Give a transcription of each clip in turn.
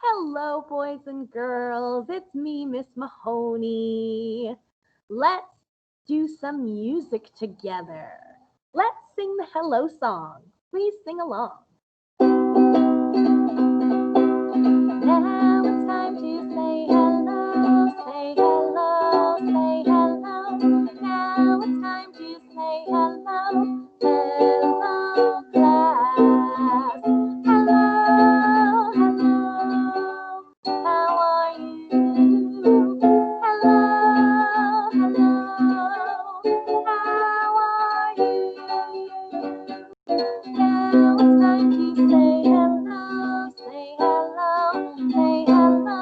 Hello, boys and girls. It's me, Miss Mahoney. Let's do some music together. Let's sing the hello song. Please sing along. Now it's time to say hello, say hello, say hello. Now it's time to say hello, hello, class. Hello, hello, how are you? Hello, hello, how are you? Now it's time to say hello, say hello, say hello.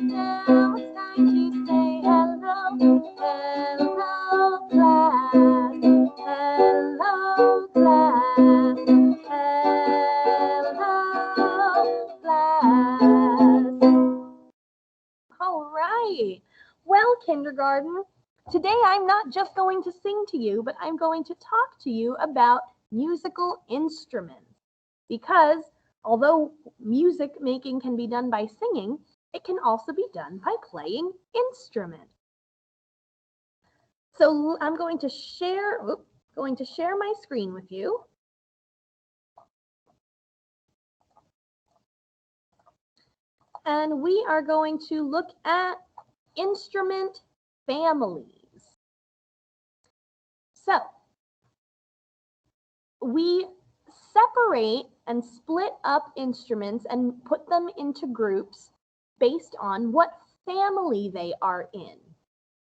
Now it's time to say hello, hello class, hello class, hello class. All right. Well, kindergarten, today I'm not just going to sing to you, but I'm going to talk to you about musical instruments. Because although music making can be done by singing, it can also be done by playing instruments. So I'm going to share my screen with you. And we are going to look at instrument families. So we separate and split up instruments and put them into groups based on what family they are in.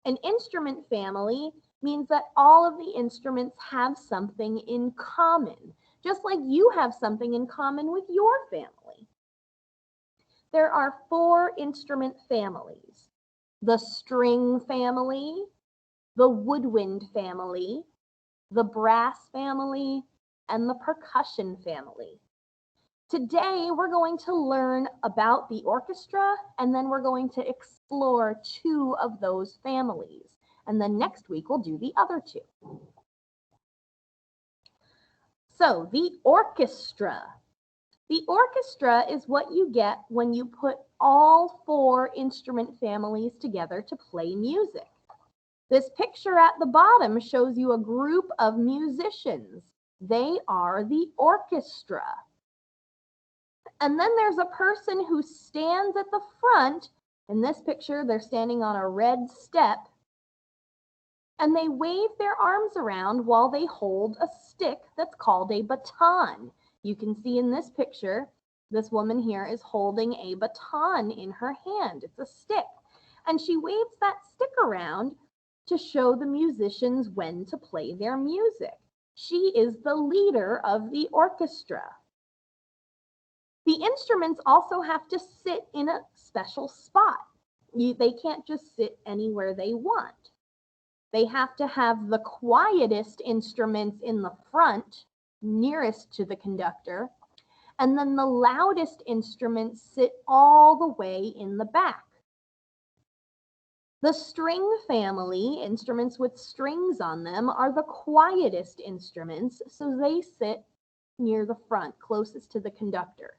An instrument family means that all of the instruments have something in common, just like you have something in common with your family. There are 4 instrument families: the string family, the woodwind family, the brass family, and the percussion family. Today, we're going to learn about the orchestra, and then we're going to explore 2 of those families. And then next week, we'll do the other 2. So, the orchestra. The orchestra is what you get when you put all 4 instrument families together to play music. This picture at the bottom shows you a group of musicians. They are the orchestra. And then there's a person who stands at the front. In this picture, they're standing on a red step. And they wave their arms around while they hold a stick that's called a baton. You can see in this picture, this woman here is holding a baton in her hand. It's a stick. And she waves that stick around to show the musicians when to play their music. She is the leader of the orchestra. The instruments also have to sit in a special spot. They can't just sit anywhere they want. They have to have the quietest instruments in the front, nearest to the conductor, and then the loudest instruments sit all the way in the back. The string family, instruments with strings on them, are the quietest instruments, so they sit near the front, closest to the conductor.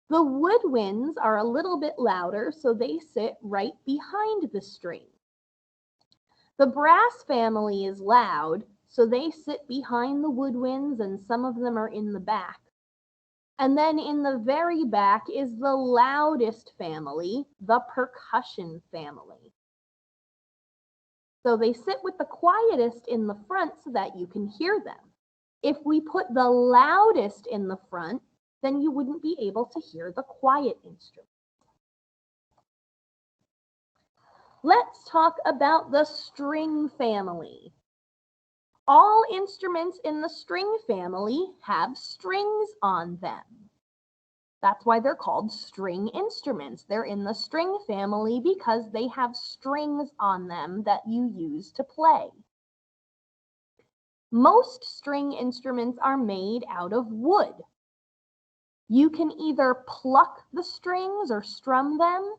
The woodwinds are a little bit louder, so they sit right behind the string. The brass family is loud, so they sit behind the woodwinds, and some of them are in the back. And then in the very back is the loudest family, the percussion family. So they sit with the quietest in the front so that you can hear them. If we put the loudest in the front, then you wouldn't be able to hear the quiet instrument. Let's talk about the string family. All instruments in the string family have strings on them. That's why they're called string instruments. They're in the string family because they have strings on them that you use to play. Most string instruments are made out of wood. You can either pluck the strings or strum them,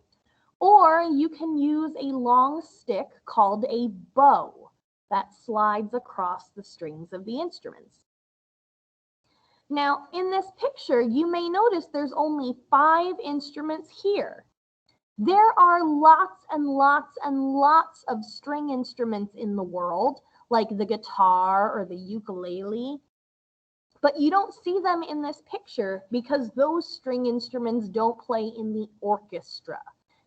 or you can use a long stick called a bow that slides across the strings of the instruments. Now, in this picture, you may notice there's only 5 instruments here. There are lots and lots and lots of string instruments in the world, like the guitar or the ukulele, but you don't see them in this picture because those string instruments don't play in the orchestra.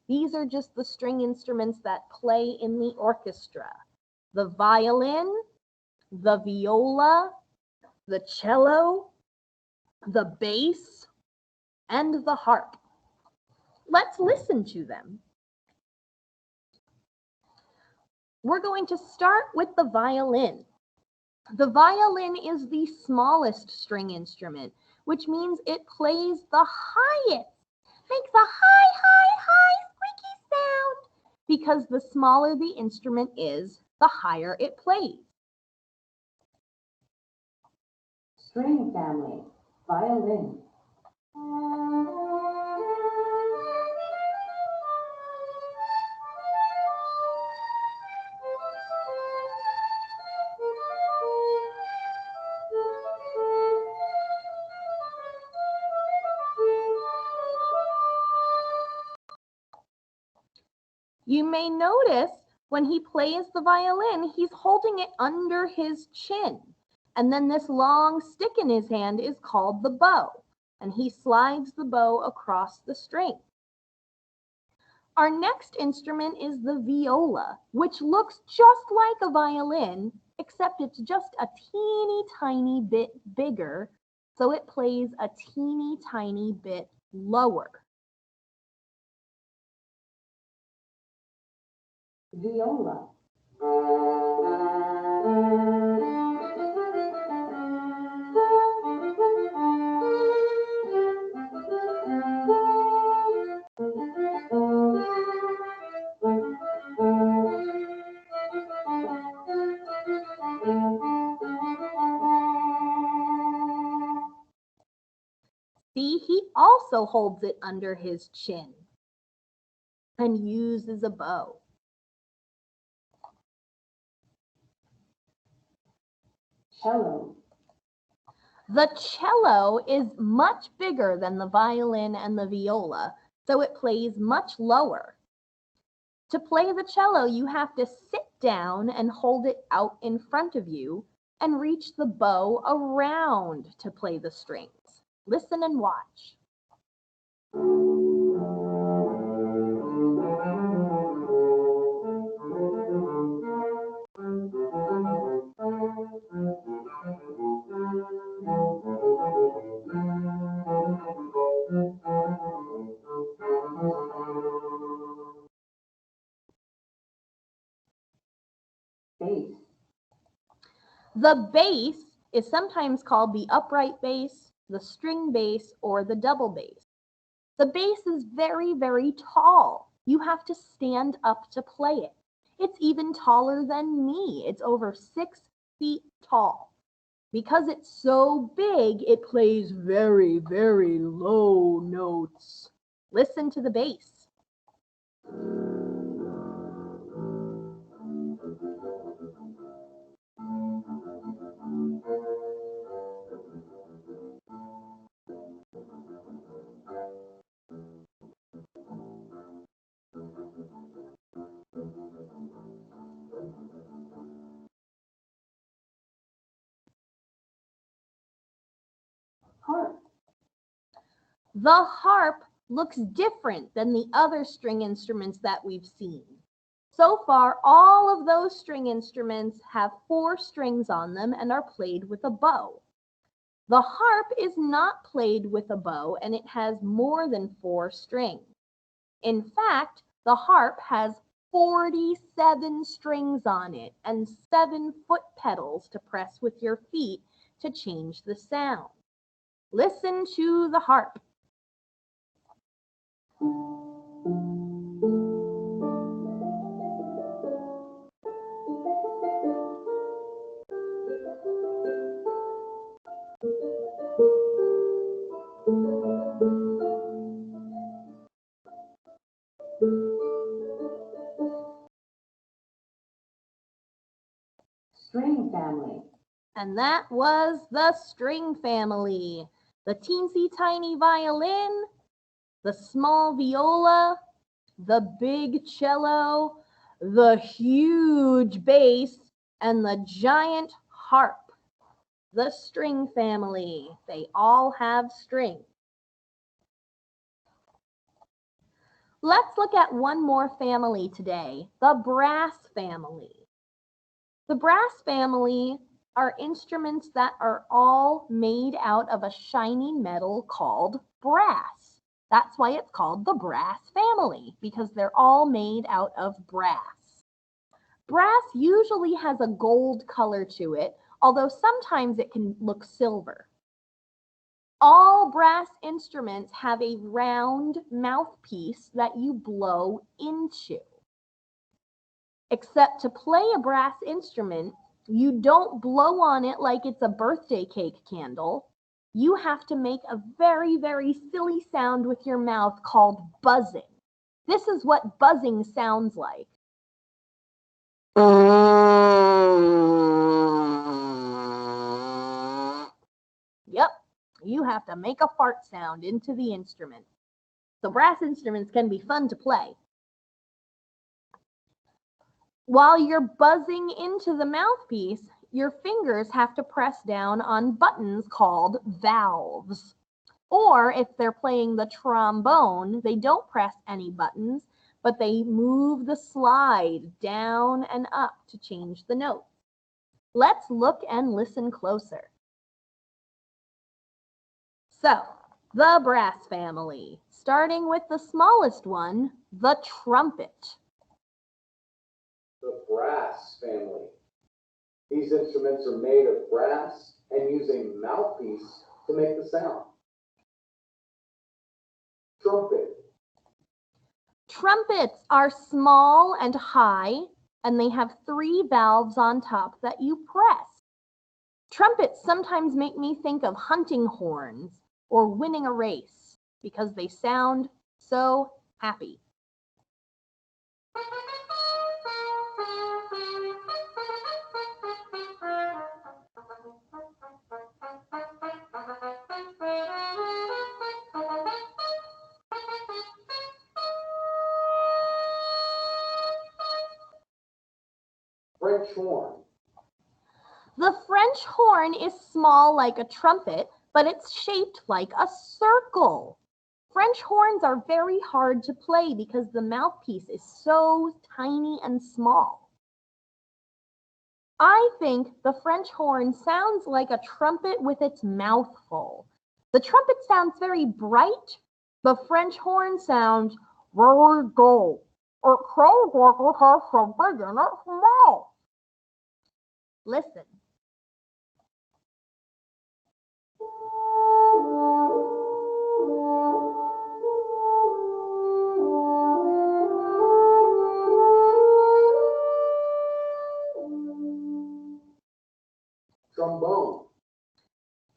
These are just the string instruments that play in the orchestra. The violin, the viola, the cello, the bass, and the harp. Let's listen to them. We're going to start with the violin. The violin is the smallest string instrument, which means it plays the highest. Makes a high, high, high squeaky sound. Because the smaller the instrument is, the higher it plays. String family, violin. You may notice when he plays the violin, he's holding it under his chin. And then this long stick in his hand is called the bow. And he slides the bow across the string. Our next instrument is the viola, which looks just like a violin, except it's just a teeny tiny bit bigger, so it plays a teeny tiny bit lower. Viola. See, he also holds it under his chin and uses a bow. Cello. The cello is much bigger than the violin and the viola, so it plays much lower. To play the cello, you have to sit down and hold it out in front of you and reach the bow around to play the strings. Listen and watch. Bass. The bass is sometimes called the upright bass, the string bass, or the double bass. The bass is very, very tall. You have to stand up to play it. It's even taller than me. It's over 6 feet tall. Because it's so big, it plays very, very low notes. Listen to the bass. Harp. The harp looks different than the other string instruments that we've seen. So far, all of those string instruments have 4 strings on them and are played with a bow. The harp is not played with a bow and it has more than 4 strings. In fact, the harp has 47 strings on it and 7 foot pedals to press with your feet to change the sound. Listen to the harp. String family, And that was the string family. The teensy tiny violin, the small viola, the big cello, the huge bass, and the giant harp. The string family. They all have strings. Let's look at one more family today, the brass family. The brass family are instruments that are all made out of a shiny metal called brass. That's why it's called the brass family, because they're all made out of brass. Brass usually has a gold color to it, although sometimes it can look silver. All brass instruments have a round mouthpiece that you blow into. Except to play a brass instrument, you don't blow on it like it's a birthday cake candle. You have to make a very, very silly sound with your mouth called buzzing. This is what buzzing sounds like. Yep, you have to make a fart sound into the instrument. So brass instruments can be fun to play. While you're buzzing into the mouthpiece, your fingers have to press down on buttons called valves. Or if they're playing the trombone, they don't press any buttons, but they move the slide down and up to change the note. Let's look and listen closer. So, the brass family, starting with the smallest one, the trumpet. The brass family. These instruments are made of brass and use a mouthpiece to make the sound. Trumpet. Trumpets are small and high, and they have 3 valves on top that you press. Trumpets sometimes make me think of hunting horns or winning a race because they sound so happy. French horn. The French horn is small like a trumpet, but it's shaped like a circle. French horns are very hard to play because the mouthpiece is so tiny and small. I think the French horn sounds like a trumpet with its mouth full. The trumpet sounds very bright. The French horn sounds very dull. It sounds like it has something in its mouth. Listen. Trombone.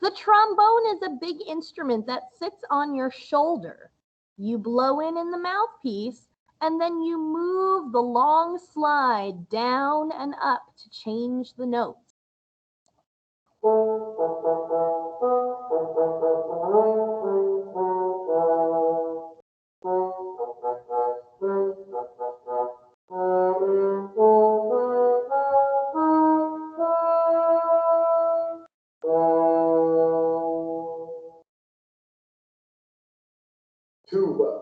The trombone is a big instrument that sits on your shoulder. You blow in the mouthpiece, and then you move the long slide down and up to change the notes. Tuba.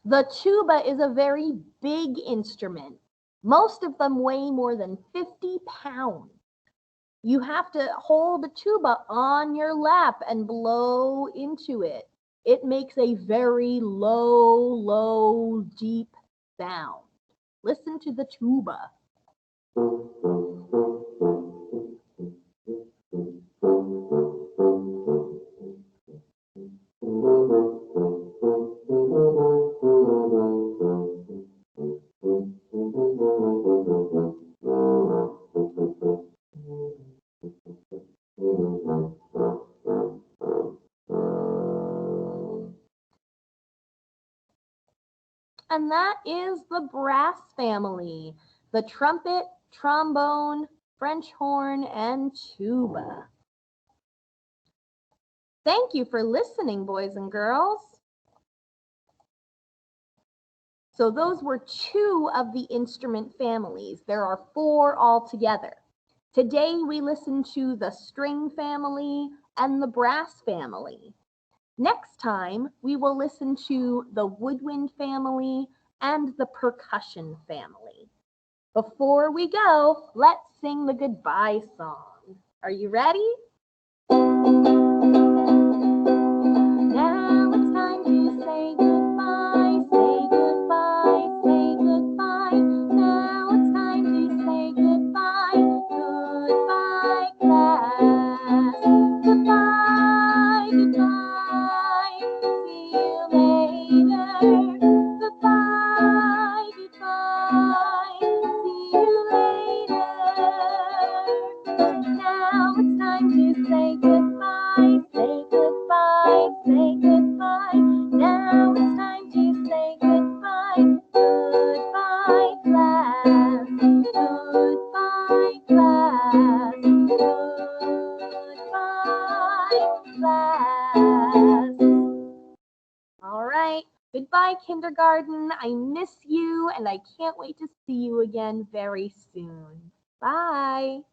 The tuba is a very big instrument. Most of them weigh more than 50 pounds. You have to hold the tuba on your lap and blow into it. It makes a very low, deep sound. Listen to the tuba. And that is the brass family. The trumpet, trombone, French horn, and tuba. Thank you for listening, boys and girls. So those were 2 of the instrument families. There are 4 altogether. Today we listened to the string family and the brass family. Next time, we will listen to the woodwind family and the percussion family. Before we go, let's sing the goodbye song. Are you ready? Now it's time to say goodbye, say goodbye, say goodbye. Now it's time to say goodbye, goodbye class. Goodbye, goodbye, see you later. Goodbye, goodbye, see you later. Now it's time to say goodbye, say goodbye, say goodbye. Now it's time to say goodbye, goodbye class, goodbye class, goodbye class. All right, goodbye kindergarten. I miss you and I can't wait to see you again very soon. Bye.